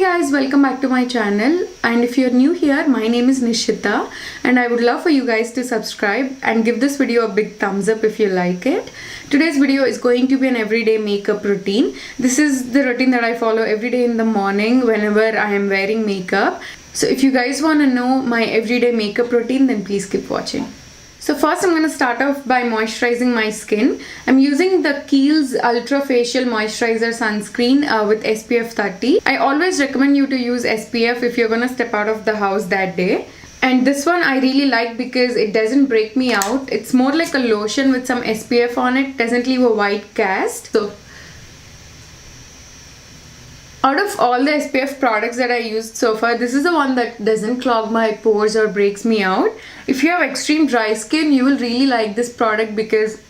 guys, welcome back to my channel, and if you're new here, my name is Nishithav and I would love for you guys to subscribe and give this video a big thumbs up if you like it. Today's video is going to be an everyday makeup routine. This is the routine that I follow every day in the morning whenever I am wearing makeup. So if you guys want to know my everyday makeup routine, then please keep watching. So first I'm going to start off by moisturizing my skin. I'm using the Kiehl's Ultra Facial Moisturizer Sunscreen with SPF 30. I always recommend you to use SPF if you're going to step out of the house that day. And this one I really like because it doesn't break me out. It's more like a lotion with some SPF on it. Doesn't leave a white cast. So out of all the SPF products that I used so far, this is the one that doesn't clog my pores or breaks me out. If you have extreme dry skin, you will really like this product because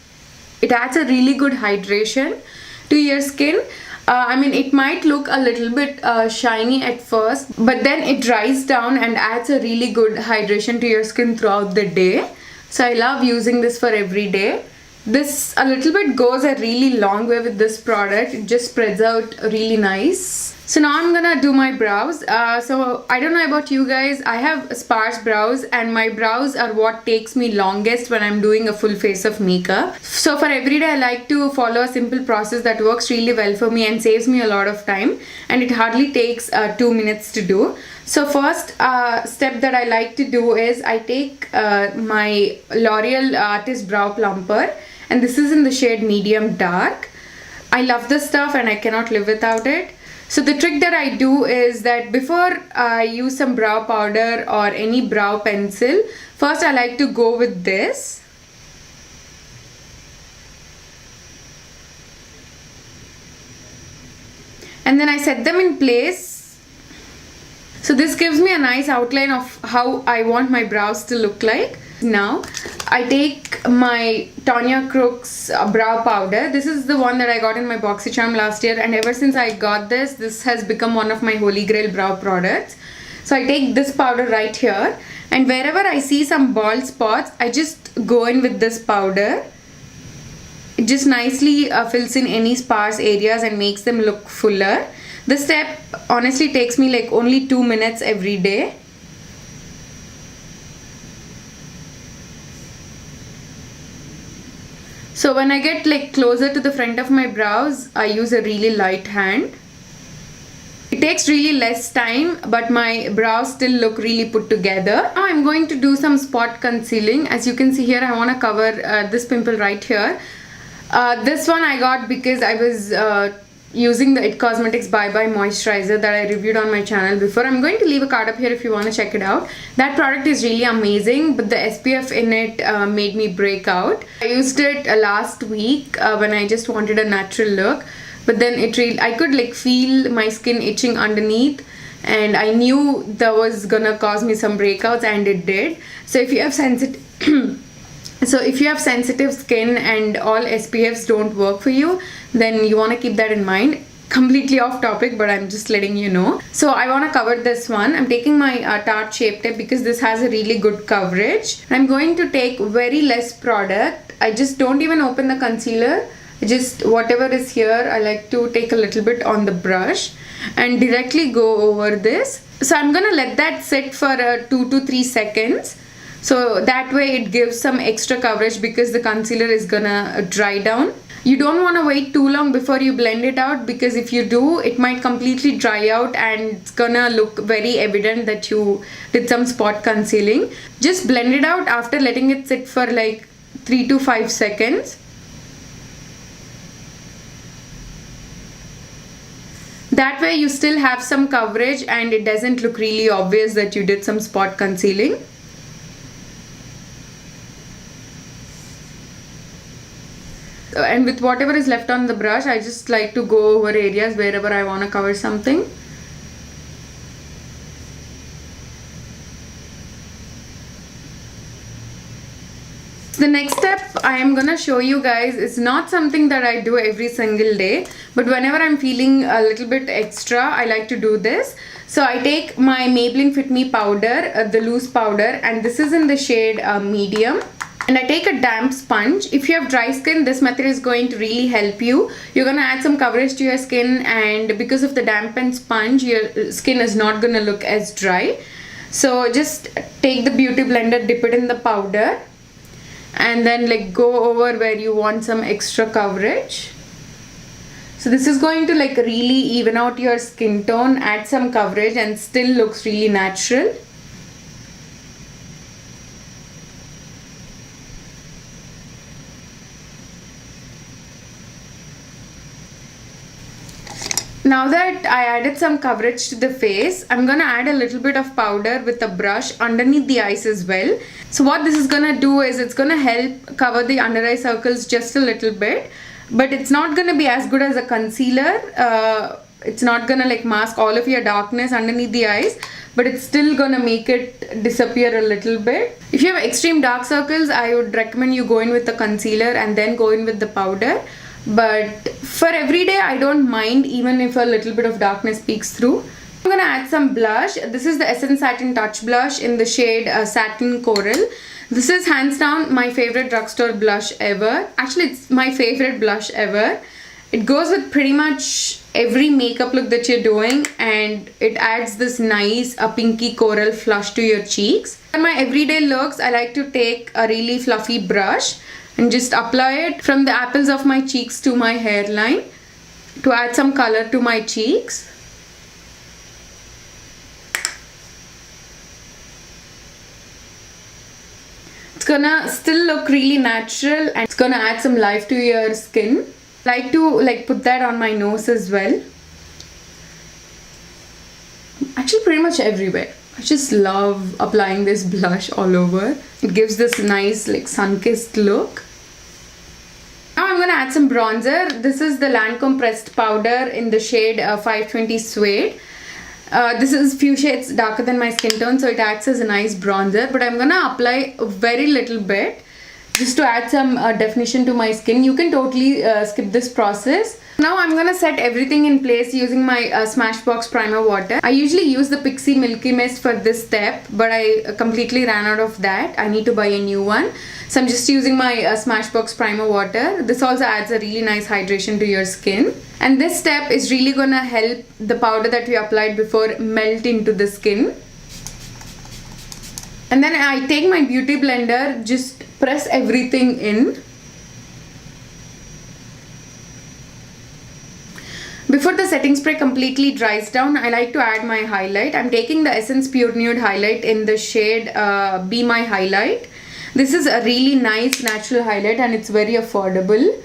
it adds a really good hydration to your skin. It might look a little bit shiny at first, but then it dries down and adds a really good hydration to your skin throughout the day. So I love using this for every day. This a little bit goes a really long way with this product. It just spreads out really nice. So now I'm gonna do my brows. So I don't know about you guys, I have sparse brows and my brows are what takes me longest when I'm doing a full face of makeup. So for every day I like to follow a simple process that works really well for me and saves me a lot of time, and it hardly takes 2 minutes to do. So first step that I like to do is I take my L'Oreal Artist Brow Plumper, and this is in the shade medium dark. I love this stuff and I cannot live without it. So the trick that I do is that before I use some brow powder or any brow pencil, first I like to go with this. And then I set them in place. So this gives me a nice outline of how I want my brows to look like. Now I take my Tanya Crooks brow powder. This is the one that I got in my BoxyCharm last year, and ever since I got this has become one of my holy grail brow products. So I take this powder right here, and wherever I see some bald spots, I just go in with this powder. It just nicely fills in any sparse areas and makes them look fuller. This step honestly takes me like only 2 minutes every day. So when I get like closer to the front of my brows, I use a really light hand. It takes really less time, but my brows still look really put together. Now I'm going to do some spot concealing. As you can see here, I want to cover this pimple right here. This one I got because I was using the It Cosmetics Bye Bye Moisturizer that I reviewed on my channel before. I'm going to leave a card up here if you want to check it out. That product is really amazing, but the SPF in it made me break out. I used it last week when I just wanted a natural look, but then I could like feel my skin itching underneath, and I knew that was gonna cause me some breakouts, and it did. So if you have sensitive skin and all SPFs don't work for you, then you want to keep that in mind. Completely off topic, but I'm just letting you know. So I want to cover this one. I'm taking my Tarte Shape Tape because this has a really good coverage. I'm going to take very less product. I just don't even open the concealer. Just whatever is here, I like to take a little bit on the brush and directly go over this. So I'm gonna let that sit for 2 to 3 seconds. So that way it gives some extra coverage because the concealer is gonna dry down. You don't want to wait too long before you blend it out, because if you do, it might completely dry out and it's gonna look very evident that you did some spot concealing. Just blend it out after letting it sit for like 3 to 5 seconds. That way you still have some coverage and it doesn't look really obvious that you did some spot concealing. And with whatever is left on the brush, I just like to go over areas wherever I want to cover something. The next step I am gonna show you guys is not something that I do every single day, but whenever I'm feeling a little bit extra, I like to do this. So I take my Maybelline Fit Me powder, the loose powder, and this is in the shade medium. And I take a damp sponge. If you have dry skin, this method is going to really help you. You're going to add some coverage to your skin, and because of the dampened sponge, your skin is not going to look as dry. So just take the beauty blender, dip it in the powder, and then like go over where you want some extra coverage. So this is going to like really even out your skin tone, add some coverage, and still looks really natural. Now that I added some coverage to the face, I'm gonna add a little bit of powder with a brush underneath the eyes as well. So what this is gonna do is it's gonna help cover the under eye circles just a little bit, but it's not gonna be as good as a concealer. It's not gonna like mask all of your darkness underneath the eyes, but it's still gonna make it disappear a little bit. If you have extreme dark circles, I would recommend you go in with the concealer and then go in with the powder. But for everyday, I don't mind even if a little bit of darkness peeks through. I'm gonna add some blush. This is the Essence Satin Touch Blush in the shade Satin Coral. This is hands down my favorite drugstore blush ever. Actually, it's my favorite blush ever. It goes with pretty much every makeup look that you're doing, and it adds this nice pinky coral flush to your cheeks. For my everyday looks, I like to take a really fluffy brush and just apply it from the apples of my cheeks to my hairline to add some color to my cheeks. It's gonna still look really natural, and it's gonna add some life to your skin. I like to like put that on my nose as well. Actually pretty much everywhere. I just love applying this blush all over. It gives this nice like sun-kissed look. Now I'm gonna add some bronzer. This is the Lancome Pressed Powder in the shade 520 Suede. This is few shades darker than my skin tone, so it acts as a nice bronzer, but I'm gonna apply a very little bit just to add some definition to my skin. You can totally skip this process. Now I'm gonna set everything in place using my Smashbox Primer Water. I usually use the Pixi Milky Mist for this step, but I completely ran out of that. I need to buy a new one. So I'm just using my Smashbox Primer Water. This also adds a really nice hydration to your skin. And this step is really gonna help the powder that we applied before melt into the skin. And then I take my beauty blender, just press everything in. Before the setting spray completely dries down, I like to add my highlight. I'm taking the Essence Pure Nude highlight in the shade Be My Highlight. This is a really nice natural highlight, and it's very affordable.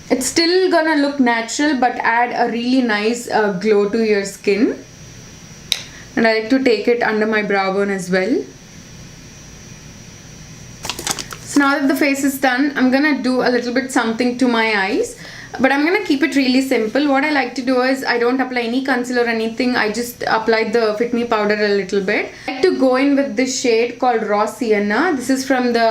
It's still gonna look natural but add a really nice glow to your skin. And I like to take it under my brow bone as well. So now that the face is done, I'm gonna do a little bit something to my eyes, but I'm gonna keep it really simple. What I like to do is I don't apply any concealer or anything. I just apply the Fit Me powder a little bit. I like to go in with this shade called Raw Sienna. This is from the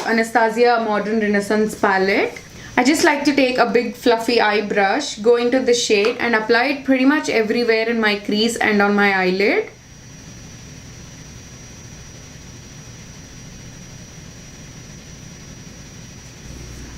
Anastasia Modern Renaissance palette. I just like to take a big fluffy eye brush, go into the shade and apply it pretty much everywhere in my crease and on my eyelid.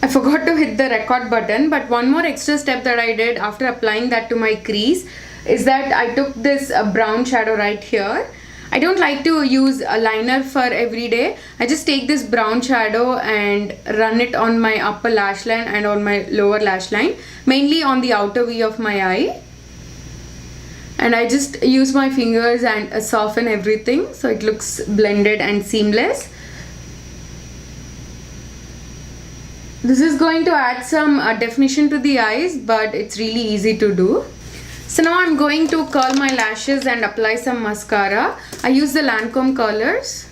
I forgot to hit the record button, but one more extra step that I did after applying that to my crease is that I took this brown shadow right here. I don't like to use a liner for every day. I just take this brown shadow and run it on my upper lash line and on my lower lash line, mainly on the outer V of my eye. And I just use my fingers and soften everything so it looks blended and seamless. This is going to add some definition to the eyes, but it's really easy to do. So now I'm going to curl my lashes and apply some mascara. I use the Lancome curlers.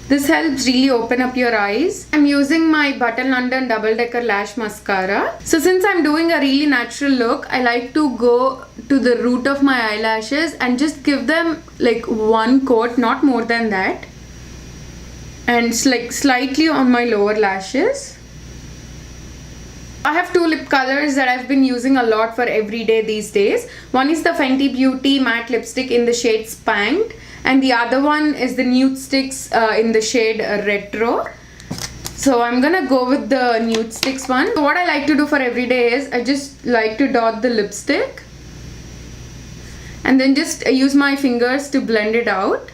This helps really open up your eyes. I'm using my Button London Double Decker Lash Mascara. So since I'm doing a really natural look, I like to go to the root of my eyelashes and just give them like one coat, not more than that. And it's like slightly on my lower lashes. I have two lip colors that I've been using a lot for every day these days. One is the Fenty Beauty matte lipstick in the shade Spanked, and the other one is the nude sticks in the shade retro. So I'm gonna go with the nude sticks one. So what I like to do for every day is I just like to dot the lipstick and then just use my fingers to blend it out.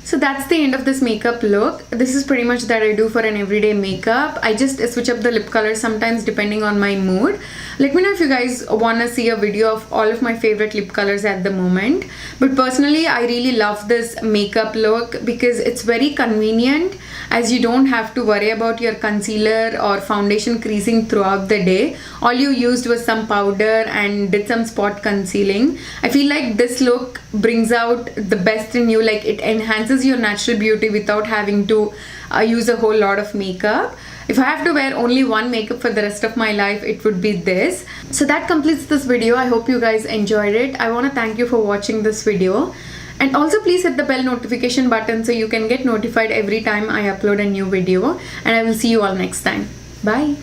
So that's the end of this makeup look. This is pretty much that I do for an everyday makeup. I just switch up the lip color sometimes depending on my mood. Let me know if you guys want to see a video of all of my favorite lip colors at the moment. But personally, I really love this makeup look because it's very convenient, as you don't have to worry about your concealer or foundation creasing throughout the day. All you used was some powder and did some spot concealing. I feel like this look brings out the best in you, like it enhances your natural beauty without having to use a whole lot of makeup. If I have to wear only one makeup for the rest of my life, it would be this. So that completes this video. I hope you guys enjoyed it. I want to thank you for watching this video. And also please hit the bell notification button so you can get notified every time I upload a new video. And I will see you all next time. Bye.